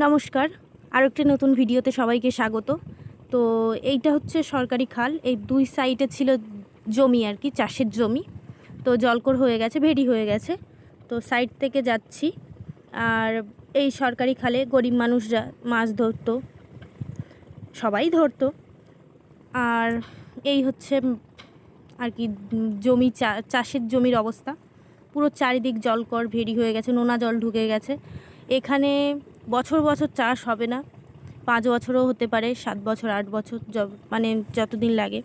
নমস্কার, আরেকটি নতুন ভিডিওতে সবাইকে স্বাগত। তো এইটা হচ্ছে সরকারি খাল। এই দুই সাইডে ছিল জমি আর কি, চাষের জমি। তো জলকর হয়ে গেছে, ভেড়ি হয়ে গেছে। তো সাইড থেকে যাচ্ছি, আর এই সরকারি খালে গরিব মানুষরা মাছ ধরতো, সবাই ধরতো। আর এই হচ্ছে আর কি জমি, চাষের জমির অবস্থা। পুরো চারিদিক জলকর, ভেড়ি হয়ে গেছে, নোনা জল ঢুকে গেছে। এখানে বছর বছর চাষ হবে না, 5 বছরও হতে পারে, 7 বছর 8 বছর, মানে যতদিন লাগে।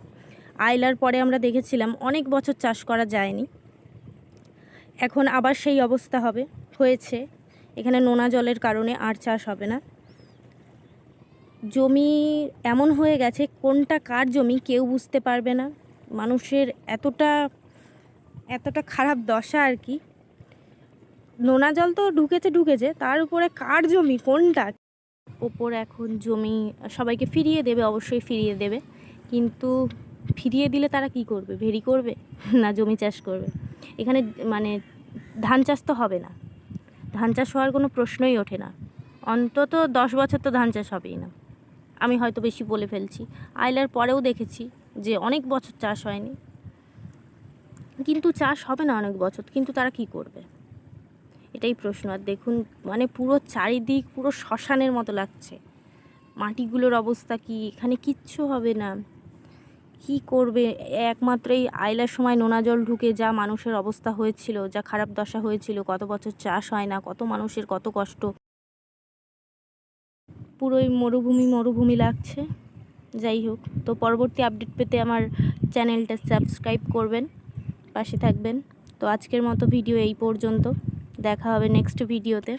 আইলার পরে আমরা দেখেছিলাম অনেক বছর চাষ করা যায়নি, এখন আবার সেই অবস্থা হয়েছে। এখানে নোনা জলের কারণে আর চাষ হবে না। জমি এমন হয়ে গেছে, কোনটা কার জমি কেউ বুঝতে পারবে না। মানুষের এতটা খারাপ দশা আর কি। নোনা জল তো ঢুকেছে, তার উপরে কার জমি কোনটা। ওপর এখন জমি সবাইকে ফিরিয়ে দেবে, অবশ্যই ফিরিয়ে দেবে, কিন্তু ফিরিয়ে দিলে তারা কি করবে? ভেড়ি করবে না জমি চাষ করবে? এখানে মানে ধান চাষ তো হবে না, ধান চাষ হওয়ার কোনো প্রশ্নই ওঠে না। অন্তত 10 বছর তো ধান চাষ হবেই না। আমি হয়তো বেশি বলে ফেলছি, আইলার পরেও দেখেছি যে অনেক বছর চাষ হয়নি, কিন্তু চাষ হবে না অনেক বছর, কিন্তু তারা কি করবে? এটাই প্রশ্ন। আর দেখুন, মানে পুরো চারিদিক পুরো শ্মশানের মতো লাগছে। মাটিগুলোর অবস্থা কি, এখানে কিচ্ছু হবে না, কি করবে? একমাত্র এই আইলার সময় নোনা জল ঢুকে যা মানুষের অবস্থা হয়েছিল, যা খারাপ দশা হয়েছিল, কত বছর চাষ হয় না, কত মানুষের কত কষ্ট, পুরোই মরুভূমি লাগছে। যাই হোক, তো পরবর্তী আপডেট পেতে আমার চ্যানেলটা সাবস্ক্রাইব করবেন, পাশে থাকবেন। তো আজকের মতো ভিডিও এই পর্যন্ত, দেখা হবে নেক্সট ভিডিওতে।